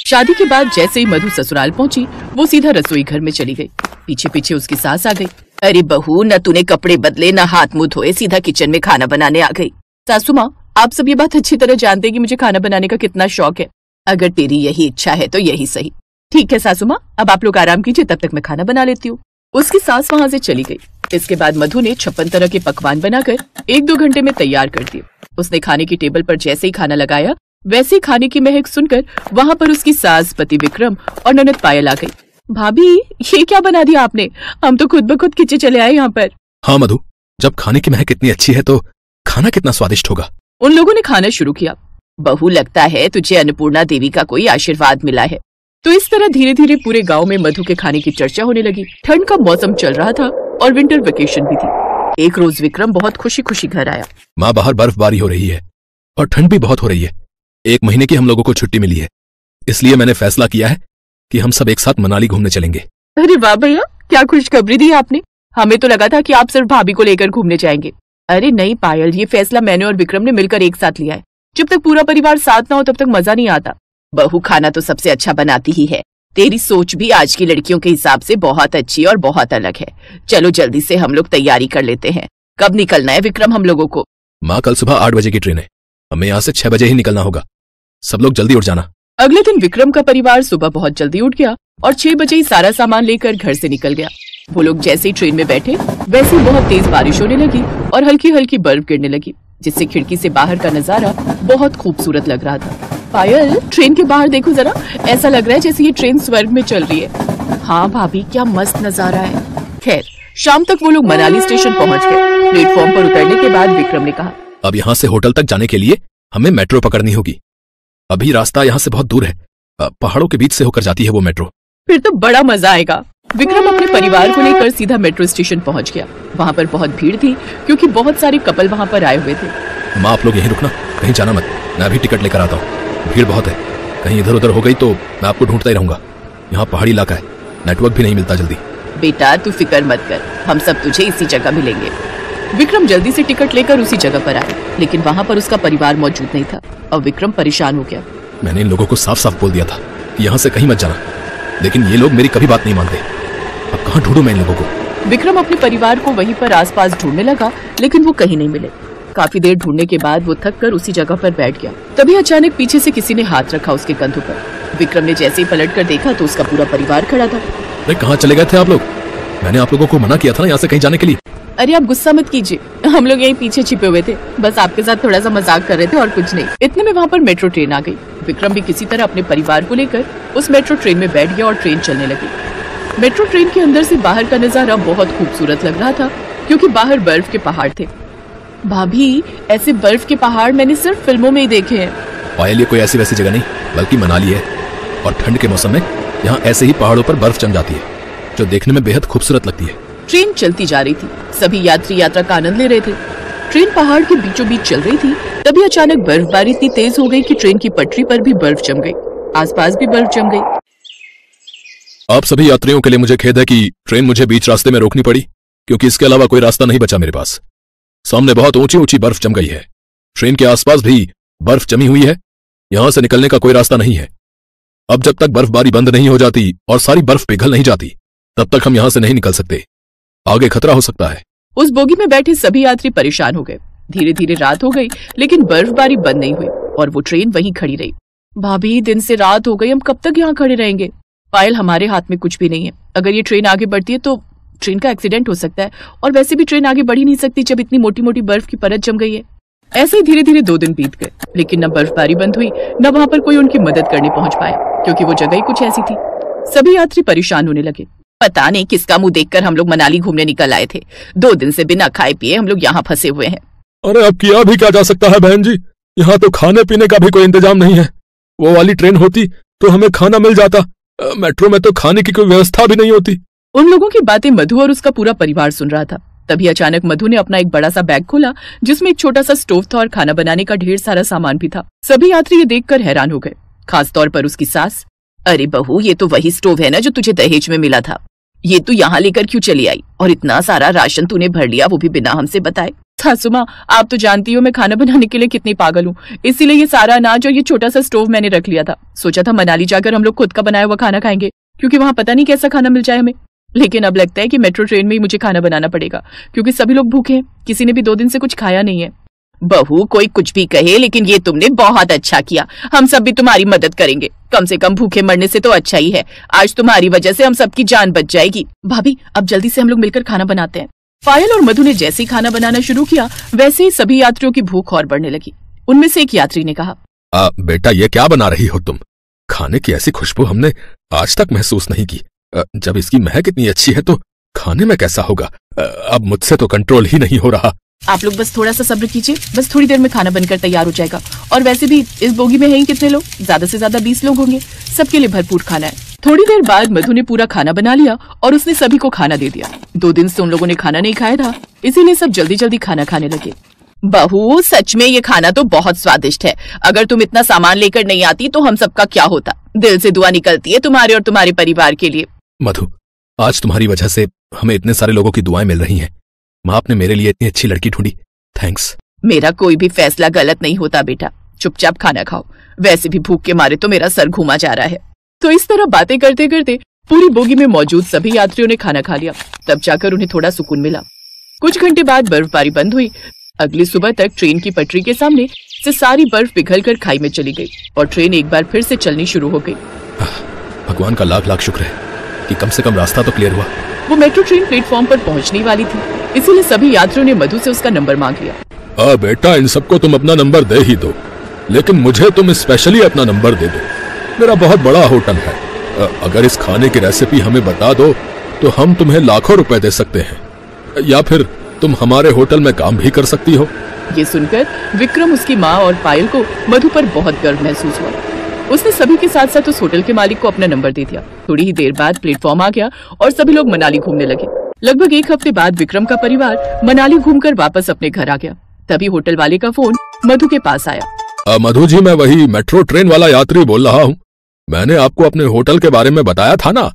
शादी के बाद जैसे ही मधु ससुराल पहुंची, वो सीधा रसोई घर में चली गई। पीछे पीछे उसकी सास आ गई। अरे बहू, न तूने कपड़े बदले न हाथ मुंह धोए, सीधा किचन में खाना बनाने आ गई। सासू माँ, आप सब ये बात अच्छी तरह जानते हैं कि मुझे खाना बनाने का कितना शौक है। अगर तेरी यही इच्छा है तो यही सही। ठीक है सासू माँ, अब आप लोग आराम कीजिए, तब तक मैं खाना बना लेती हूँ। उसकी सास वहाँ से चली गई। इसके बाद मधु ने 56 तरह के पकवान बनाकर 1-2 घंटे में तैयार कर दिए। उसने खाने की टेबल पर जैसे ही खाना लगाया, वैसे ही खाने की महक सुनकर वहाँ पर उसकी सास, पति विक्रम और ननद पायल आ गई। भाभी, ये क्या बना दिया आपने? हम तो खुद ब खुद खींचे चले आए यहाँ पर। हाँ मधु, जब खाने की महक इतनी अच्छी है तो खाना कितना स्वादिष्ट होगा। उन लोगों ने खाना शुरू किया। बहू, लगता है तुझे अन्नपूर्णा देवी का कोई आशीर्वाद मिला है। तो इस तरह धीरे धीरे पूरे गांव में मधु के खाने की चर्चा होने लगी। ठंड का मौसम चल रहा था और विंटर वेकेशन भी थी। एक रोज विक्रम बहुत खुशी खुशी घर आया। माँ, बाहर बर्फबारी हो रही है और ठंड भी बहुत हो रही है। 1 महीने की हम लोगों को छुट्टी मिली है, इसलिए मैंने फैसला किया है कि हम सब एक साथ मनाली घूमने चलेंगे। अरे वाह भैया, क्या खुशखबरी दी आपने। हमें तो लगा था कि आप सिर्फ भाभी को लेकर घूमने जाएंगे। अरे नहीं पायल, ये फैसला मैंने और विक्रम ने मिलकर एक साथ लिया है। जब तक पूरा परिवार साथ ना हो तब तक मजा नहीं आता। बहू खाना तो सबसे अच्छा बनाती ही है। तेरी सोच भी आज की लड़कियों के हिसाब से बहुत अच्छी और बहुत अलग है। चलो जल्दी से हम लोग तैयारी कर लेते हैं। कब निकलना है विक्रम हम लोगों को? माँ, कल सुबह 8 बजे की ट्रेन है। हमें यहाँ से 6 बजे ही निकलना होगा। सब लोग जल्दी उठ जाना। अगले दिन विक्रम का परिवार सुबह बहुत जल्दी उठ गया और 6 बजे ही सारा सामान लेकर घर से निकल गया। वो लोग जैसे ही ट्रेन में बैठे, वैसे ही बहुत तेज बारिश होने लगी और हल्की हल्की बर्फ गिरने लगी, जिससे खिड़की से बाहर का नजारा बहुत खूबसूरत लग रहा था। पायल, ट्रेन के बाहर देखो जरा, ऐसा लग रहा है जैसे ये ट्रेन स्वर्ग में चल रही है। हाँ भाभी, क्या मस्त नजारा है। खैर, शाम तक वो लोग मनाली स्टेशन पहुंच गए। प्लेटफॉर्म पर उतरने के बाद विक्रम ने कहा, अब यहाँ से होटल तक जाने के लिए हमें मेट्रो पकड़नी होगी। अभी रास्ता यहाँ से बहुत दूर है, पहाड़ों के बीच से होकर जाती है वो मेट्रो। फिर तो बड़ा मजा आएगा। विक्रम अपने परिवार को लेकर सीधा मेट्रो स्टेशन पहुंच गया। वहाँ पर बहुत भीड़ थी क्योंकि बहुत सारे कपल वहाँ पर आए हुए थे। माँ, आप लोग यहीं रुकना, कहीं जाना मत। मैं अभी टिकट लेकर आता हूँ। भीड़ बहुत है, कहीं इधर उधर हो गई तो मैं आपको ढूंढता ही रहूंगा। यहाँ पहाड़ी इलाका है, नेटवर्क भी नहीं मिलता जल्दी। बेटा तू फिक्र मत कर, हम सब तुझे इसी जगह मिलेंगे। विक्रम जल्दी से टिकट लेकर उसी जगह पर आया, लेकिन वहाँ पर उसका परिवार मौजूद नहीं था और विक्रम परेशान हो गया। मैंने इन लोगों को साफ साफ बोल दिया था कि यहाँ से कहीं मत जाना, लेकिन ये लोग मेरी कभी बात नहीं मानते। अब कहाँ ढूंढूं मैं इन लोगों को? विक्रम अपने परिवार को वहीं पर आसपास ढूंढने लगा, लेकिन वो कहीं नहीं मिले। काफी देर ढूंढने के बाद वो थक कर उसी जगह पर बैठ गया। तभी अचानक पीछे से किसी ने हाथ रखा उसके कंधों पर। विक्रम ने जैसे ही पलट कर देखा तो उसका पूरा परिवार खड़ा था। अरे कहाँ चले गए थे आप लोग? मैंने आप लोगों को मना किया था ना यहाँ से कहीं जाने के लिए। अरे आप गुस्सा मत कीजिए, हम लोग यहीं पीछे छिपे हुए थे, बस आपके साथ थोड़ा सा मजाक कर रहे थे और कुछ नहीं। इतने में वहाँ पर मेट्रो ट्रेन आ गई। विक्रम भी किसी तरह अपने परिवार को लेकर उस मेट्रो ट्रेन में बैठ गया और ट्रेन चलने लगी। मेट्रो ट्रेन के अंदर से बाहर का नजारा बहुत खूबसूरत लग रहा था क्योंकि बाहर बर्फ के पहाड़ थे। भाभी, ऐसे बर्फ के पहाड़ मैंने सिर्फ फिल्मों में ही देखे हैं। पायल, ये कोई ऐसी वैसी जगह नहीं बल्कि मनाली है, और ठंड के मौसम में यहाँ ऐसे ही पहाड़ों पर बर्फ जम जाती है जो देखने में बेहद खूबसूरत लगती है। ट्रेन चलती जा रही थी। सभी यात्री यात्रा का आनंद ले रहे थे। ट्रेन पहाड़ के बीचों बीच चल रही थी। तभी अचानक बर्फबारी इतनी तेज हो गई कि ट्रेन की पटरी पर भी बर्फ जम गई, आसपास भी बर्फ जम गई। आप सभी यात्रियों के लिए मुझे खेद है कि ट्रेन मुझे बीच रास्ते में रोकनी पड़ी, क्योंकि इसके अलावा कोई रास्ता नहीं बचा मेरे पास। सामने बहुत ऊंची ऊंची बर्फ जम गई है। ट्रेन के आसपास भी बर्फ जमी हुई है। यहां से निकलने का कोई रास्ता नहीं है। अब जब तक बर्फबारी बंद नहीं हो जाती और सारी बर्फ पिघल नहीं जाती, तब तक हम यहां से नहीं निकल सकते। आगे खतरा हो सकता है। उस बोगी में बैठे सभी यात्री परेशान हो गए। धीरे धीरे रात हो गई, लेकिन बर्फबारी बंद नहीं हुई और वो ट्रेन वहीं खड़ी रही। भाभी, दिन से रात हो गई, हम कब तक यहाँ खड़े रहेंगे? पायल, हमारे हाथ में कुछ भी नहीं है। अगर ये ट्रेन आगे बढ़ती है तो ट्रेन का एक्सीडेंट हो सकता है, और वैसे भी ट्रेन आगे बढ़ ही नहीं सकती जब इतनी मोटी मोटी बर्फ की परत जम गई है। ऐसे ही धीरे धीरे 2 दिन बीत गए, लेकिन न बर्फबारी बंद हुई, न वहाँ पर कोई उनकी मदद करने पहुंच पाया, क्योंकि वो जगह ही कुछ ऐसी थी। सभी यात्री परेशान होने लगे। पता नहीं किसका मुंह देखकर हम लोग मनाली घूमने निकल आए थे। 2 दिन से बिना खाए पिए हम लोग यहाँ फंसे हुए हैं। अरे अब किया भी क्या जा सकता है बहन जी, यहाँ तो खाने पीने का भी कोई इंतजाम नहीं है। वो वाली ट्रेन होती तो हमें खाना मिल जाता, मेट्रो में तो खाने की कोई व्यवस्था भी नहीं होती। उन लोगों की बातें मधु और उसका पूरा परिवार सुन रहा था। तभी अचानक मधु ने अपना एक बड़ा सा बैग खोला, जिसमें एक छोटा सा स्टोव था और खाना बनाने का ढेर सारा सामान भी था। सभी यात्री ये देखकर हैरान हो गए, खास तौर पर उसकी सास। अरे बहू, ये तो वही स्टोव है ना जो तुझे दहेज में मिला था। ये तू यहाँ लेकर क्यों चली आई? और इतना सारा राशन तूने भर लिया, वो भी बिना हमसे बताए। सासू माँ, आप तो जानती हो मैं खाना बनाने के लिए कितनी पागल हूँ, इसीलिए ये सारा अनाज और ये छोटा सा स्टोव मैंने रख लिया था। सोचा था मनाली जाकर हम लोग खुद का बनाया हुआ खाना खाएंगे, क्योंकि वहाँ पता नहीं कैसा खाना मिल जाए हमें। लेकिन अब लगता है कि मेट्रो ट्रेन में ही मुझे खाना बनाना पड़ेगा, क्योंकि सभी लोग भूखे हैं, किसी ने भी 2 दिन से कुछ खाया नहीं है। बहू, कोई कुछ भी कहे, लेकिन ये तुमने बहुत अच्छा किया। हम सब भी तुम्हारी मदद करेंगे, कम से कम भूखे मरने से तो अच्छा ही है। आज तुम्हारी वजह से हम सबकी जान बच जाएगी। भाभी, अब जल्दी से हम लोग मिलकर खाना बनाते हैं। पायल और मधु ने जैसे ही खाना बनाना शुरू किया, वैसे ही सभी यात्रियों की भूख और बढ़ने लगी। उनमें से एक यात्री ने कहा, बेटा, ये क्या बना रही हो तुम? खाने की ऐसी खुशबू हमने आज तक महसूस नहीं की। जब इसकी महक इतनी अच्छी है तो खाने में कैसा होगा? अब मुझसे तो कंट्रोल ही नहीं हो रहा। आप लोग बस थोड़ा सा सब्र कीजिए, बस थोड़ी देर में खाना बनकर तैयार हो जाएगा। और वैसे भी इस बोगी में है ही कितने लोग, ज्यादा से ज्यादा 20 लोग होंगे, सबके लिए भरपूर खाना है। थोड़ी देर बाद मधु ने पूरा खाना बना लिया और उसने सभी को खाना दे दिया। 2 दिन से उन लोगों ने खाना नहीं खाया था, इसीलिए सब जल्दी जल्दी खाना खाने लगे। बहू, सच में ये खाना तो बहुत स्वादिष्ट है। अगर तुम इतना सामान लेकर नहीं आती तो हम सबका क्या होता। दिल से दुआ निकलती है तुम्हारे और तुम्हारे परिवार के लिए। मधु, आज तुम्हारी वजह से हमें इतने सारे लोगों की दुआएं मिल रही हैं। माँ, आपने मेरे लिए इतनी अच्छी लड़की ढूंढी, थैंक्स। मेरा कोई भी फैसला गलत नहीं होता बेटा, चुपचाप खाना खाओ। वैसे भी भूख के मारे तो मेरा सर घूमा जा रहा है। तो इस तरह बातें करते करते पूरी बोगी में मौजूद सभी यात्रियों ने खाना खा लिया। तब जाकर उन्हें थोड़ा सुकून मिला। कुछ घंटे बाद बर्फबारी बंद हुई। अगली सुबह तक ट्रेन की पटरी के सामने से सारी बर्फ पिघलकर खाई में चली गई और ट्रेन एक बार फिर से चलनी शुरू हो गई। भगवान का लाख लाख शुक्र है कि कम से कम रास्ता तो क्लियर हुआ। वो मेट्रो ट्रेन प्लेटफॉर्म पर पहुंचने वाली थी, इसीलिए सभी यात्रियों ने मधु से उसका नंबर मांग लिया। बेटा, इन सबको तुम अपना नंबर दे ही दो, लेकिन मुझे तुम स्पेशली अपना नंबर दे दो। मेरा बहुत बड़ा होटल है। अगर इस खाने की रेसिपी हमें बता दो तो हम तुम्हें लाखों रुपए दे सकते हैं, या फिर तुम हमारे होटल में काम भी कर सकती हो। ये सुनकर विक्रम, उसकी माँ और पायल को मधु पर बहुत गर्व महसूस हुआ। उसने सभी के साथ साथ उस होटल के मालिक को अपना नंबर दे दिया। थोड़ी ही देर बाद प्लेटफॉर्म आ गया और सभी लोग मनाली घूमने लगे। लगभग 1 हफ्ते बाद विक्रम का परिवार मनाली घूमकर वापस अपने घर आ गया। तभी होटल वाले का फोन मधु के पास आया। मधु जी, मैं वही मेट्रो ट्रेन वाला यात्री बोल रहा हूँ। मैंने आपको अपने होटल के बारे में बताया था ना।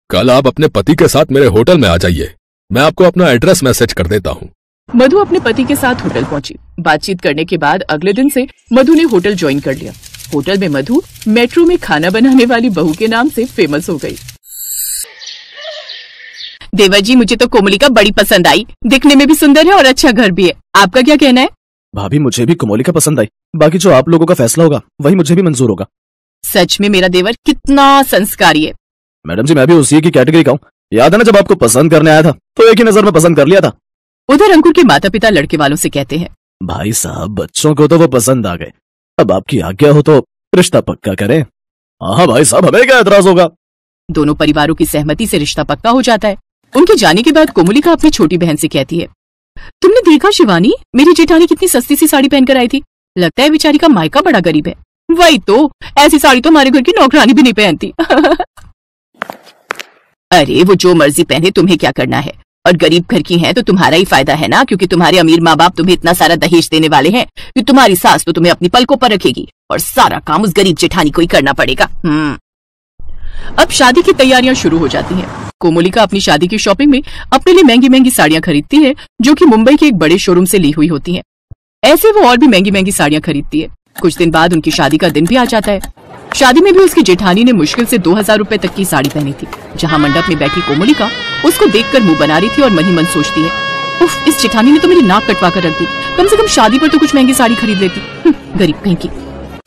कल आप अपने पति के साथ मेरे होटल में आ जाइए। मैं आपको अपना एड्रेस मैसेज कर देता हूँ। मधु अपने पति के साथ होटल पहुंची। बातचीत करने के बाद अगले दिन से मधु ने होटल ज्वाइन कर लिया। होटल में मधु मेट्रो में खाना बनाने वाली बहू के नाम से फेमस हो गई। देवर जी, मुझे तो कोमलिका बड़ी पसंद आई। दिखने में भी सुंदर है और अच्छा घर भी है। आपका क्या कहना है? भाभी, मुझे भी कोमलिका पसंद आई। बाकी जो आप लोगों का फैसला होगा वही मुझे भी मंजूर होगा। सच में मेरा देवर कितना संस्कारी है। मैडम जी, मैं भी उसी की कैटेगरी का हूँ। याद है ना, जब आपको पसंद करने आया था तो एक ही नजर में पसंद कर लिया था। उधर अंकुर के माता पिता लड़के वालों से कहते हैं, भाई साहब, बच्चों को तो वो पसंद आ गए। अब आपकी आज्ञा हो तो रिश्ता पक्का करें। हाँ भाई साहब, हमें क्या एतराज होगा। दोनों परिवारों की सहमति से रिश्ता पक्का हो जाता है। उनके जाने के बाद कोमलिका अपनी छोटी बहन से कहती है, तुमने देखा शिवानी, मेरी जेठानी कितनी सस्ती सी साड़ी पहनकर आई थी। लगता है बेचारी का मायका बड़ा गरीब है। वही तो, ऐसी साड़ी तो हमारे घर की नौकरानी भी नहीं पहनती। अरे वो जो मर्जी पहने, तुम्हें क्या करना है। और गरीब घर की हैं तो तुम्हारा ही फायदा है ना, क्योंकि तुम्हारे अमीर माँ बाप तुम्हें इतना सारा दहेज देने वाले हैं कि तुम्हारी सास तो तुम्हें अपनी पलकों पर रखेगी और सारा काम उस गरीब जेठानी को ही करना पड़ेगा। अब शादी की तैयारियां शुरू हो जाती हैं। कोमलिका अपनी शादी की शॉपिंग में अपने लिए महंगी महंगी साड़ियां खरीदती है, जो कि मुंबई के एक बड़े शोरूम से ली हुई होती हैं। ऐसे वो और भी महंगी महंगी साड़ियां खरीदती है। कुछ दिन बाद उनकी शादी का दिन भी आ जाता है। शादी में भी उसकी जेठानी ने मुश्किल से 2000 रुपए तक की साड़ी पहनी थी। जहाँ मंडप में बैठी कोमलिका उसको देखकर मुंह बना रही थी और मन ही मन सोचती है, उफ, इस जेठानी ने तो मेरी नाक कटवा कर रख दी। कम से कम शादी पर तो कुछ महंगी साड़ी खरीद लेती। गरीब कहीं की।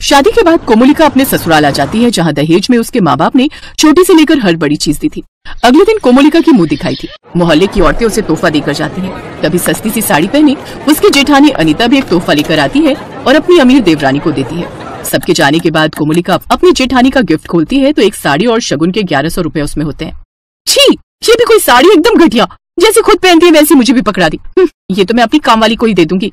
शादी के बाद कोमलिका अपने ससुराल आ जाती है, जहाँ दहेज में उसके माँ बाप ने छोटी से लेकर हर बड़ी चीज दी थी। अगले दिन कोमलिका की मुंह दिखाई थी। मोहल्ले की औरतें उसे तोहफा देकर जाती हैं। तभी सस्ती सी साड़ी पहनी उसकी जेठानी अनीता भी एक तोहफा लेकर आती है और अपनी अमीर देवरानी को देती है। सबके जाने के बाद कोमलिका अपनी जेठानी का गिफ्ट खोलती है तो एक साड़ी और शगुन के 1100 रुपए उसमें होते हैं। छी, ये भी कोई साड़ी, एकदम घटिया। जैसे खुद पहनती है वैसी मुझे भी पकड़ा दी। ये तो मैं अपनी काम वाली को ही दे दूंगी।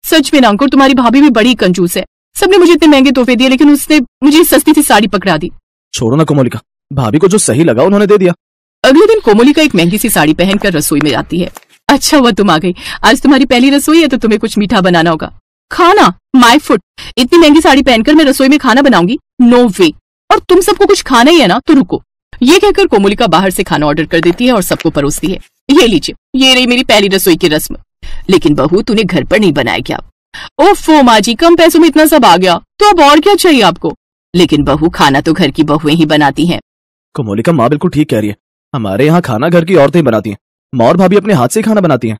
सच में ना अंकुर, तुम्हारी भाभी भी बड़ी कंजूस है। सबने मुझे इतने महंगे तोहफे दिए, लेकिन उसने मुझे सस्ती सी साड़ी पकड़ा दी। छोड़ो ना कोमलिका, भाभी को जो सही लगा उन्होंने दे दिया। अगले दिन कोमलिका एक महंगी सी साड़ी पहनकर रसोई में जाती है। अच्छा हुआ तुम आ गई। आज तुम्हारी पहली रसोई है तो तुम्हें कुछ मीठा बनाना होगा। खाना, माय फूड। इतनी महंगी साड़ी पहनकर मैं रसोई में खाना बनाऊंगी? नो वे। और तुम सबको कुछ खाना ही है ना, तो रुको। ये कहकर कोमलिका बाहर से खाना ऑर्डर कर देती है और सबको परोसती है। ये लीजिए, ये रही मेरी पहली रसोई की रस्म। लेकिन बहू तूने घर पर नहीं बनाया क्या? ओफो माँ जी, कम पैसों में इतना सब आ गया तो अब और क्या चाहिए आपको? लेकिन बहू खाना तो घर की बहुएं ही बनाती हैं। कोमोलिका, माँ बिल्कुल ठीक कह रही है। हमारे यहाँ खाना घर की औरतें बनाती हैं। माँ और भाभी अपने हाथ से खाना बनाती हैं।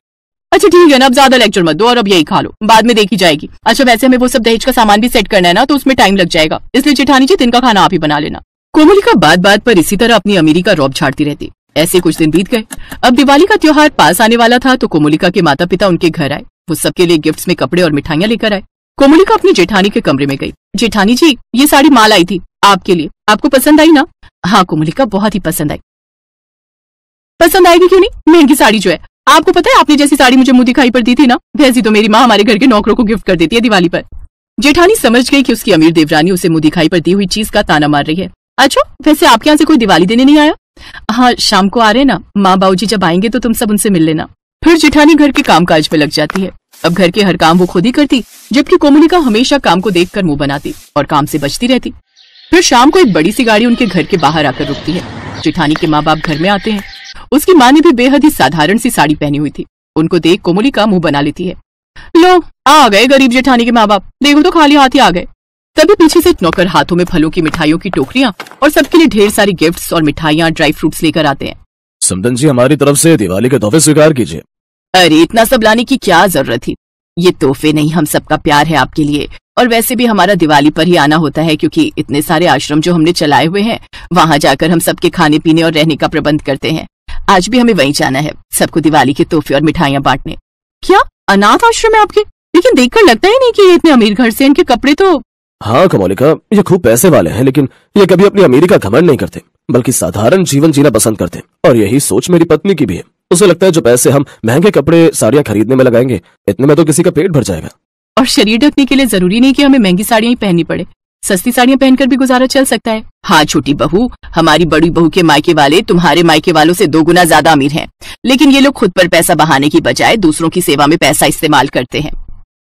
अच्छा ठीक है ना, अब ज्यादा लेक्चर मत दो और अब यही खा लो, बाद में देखी जाएगी। अच्छा वैसे हमें वो सब दहेज का सामान भी सेट करना है ना, तो उसमें टाइम लग जाएगा, इसलिए जेठानी जी दिन का खाना आप ही बना लेना। कोमोलिका बात बात पर इसी तरह अपनी अमीरी का रौब झाड़ती रहती। ऐसे कुछ दिन बीत गए। अब दिवाली का त्योहार पास आने वाला था तो कोमोलिका के माता पिता उनके घर आए। वो सबके लिए गिफ्ट्स में कपड़े और मिठाइयां लेकर आए। कोमोलिका अपनी जेठानी के कमरे में गई। जेठानी जी, ये साड़ी माल आई थी आपके लिए, आपको पसंद आई ना? हाँ कोमोलिका, बहुत ही पसंद आई। पसंद आएगी क्यों नहीं, महंगी साड़ी जो है। आपको पता है आपने जैसी साड़ी मुझे मुंह दिखाई पर दी थी ना, वैसी तो मेरी माँ हमारे घर के नौकरों को गिफ्ट कर देती है दिवाली पर। जेठानी समझ गई कि उसकी अमीर देवरानी उसे मुंह दिखाई पर दी हुई चीज का ताना मार रही है। अच्छा वैसे आपके यहाँ से कोई दिवाली देने नहीं आया? हाँ शाम को आ रहे ना, माँ बाबूजी जब आएंगे तो तुम सब उनसे मिल लेना। फिर जेठानी घर के कामकाज में लग जाती है। अब घर के हर काम वो खुद ही करती, जबकि कोमोलिका हमेशा काम को देखकर मुंह बनाती और काम से बचती रहती। फिर शाम को एक बड़ी सी गाड़ी उनके घर के बाहर आकर रुकती है। जेठानी के माँ बाप घर में आते हैं। उसकी माँ ने भी बेहद ही साधारण सी साड़ी पहनी हुई थी। उनको देख कोमोलिका मुंह बना लेती है। लो आ गए गरीब जेठानी के माँ बाप, देखो तो खाली हाथ ही आ गए। तभी पीछे से एक नौकर हाथों में फलों की मिठाइयों की टोकरियां और सबके लिए ढेर सारी गिफ्ट्स और मिठाइयां, ड्राई फ्रूट्स लेकर आते हैं। समदन जी, हमारी तरफ से दिवाली के तोहफे स्वीकार कीजिए। अरे इतना सब लाने की क्या जरूरत थी, ये तोहफे नहीं, हम सबका प्यार है आपके लिए। और वैसे भी हमारा दिवाली पर ही आना होता है, क्योंकि इतने सारे आश्रम जो हमने चलाए हुए हैं वहां जाकर हम सबके खाने पीने और रहने का प्रबंध करते हैं। आज भी हमें वहीं जाना है, सबको दिवाली के तोहफे और मिठाइयां बांटने। क्या अनाथ आश्रम है आपके? लेकिन देखकर लगता ही नहीं कि ये इतने अमीर घर से, इनके कपड़े तो। हाँ कोमोलिका, ये खूब पैसे वाले हैं, लेकिन ये कभी अपनी अमीरी का घमंड नहीं करते, बल्कि साधारण जीवन जीना पसंद करते। और यही सोच मेरी पत्नी की भी है। उसे लगता है जो पैसे हम महंगे कपड़े साड़ियां खरीदने में लगाएंगे, इतने में तो किसी का पेट भर जाएगा। और शरीर ढकने के लिए जरूरी नहीं कि हमें महंगी साड़ियां ही पहननी पड़े, सस्ती साड़ियां पहनकर भी गुजारा चल सकता है। हाँ छोटी बहू, हमारी बड़ी बहू के मायके वाले तुम्हारे मायके वालों से 2 गुना ज्यादा अमीर हैं, लेकिन ये लोग खुद पर पैसा बहाने की बजाय दूसरों की सेवा में पैसा इस्तेमाल करते हैं।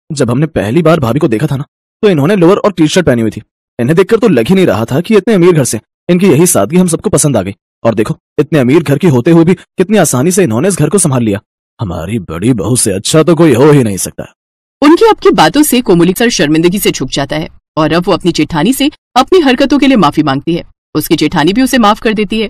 जब हमने पहली बार भाभी को देखा था ना, तो इन्होंने लोअर और टी शर्ट पहनी हुई थी। इन्हें देखकर तो लग ही नहीं रहा था कि इतने अमीर घर से। इनकी यही सादगी हम सबको पसंद आ गई। और देखो, इतने अमीर घर की होते हुए भी कितनी आसानी से इन्होंने इस घर को संभाल लिया। हमारी बड़ी बहू से अच्छा तो कोई हो ही नहीं सकता। उनकी अब की बातों से कोमोलिका शर्मिंदगी से झुक जाता है और अब वो अपनी जेठानी से अपनी हरकतों के लिए माफी मांगती है। उसकी जेठानी भी उसे माफ कर देती है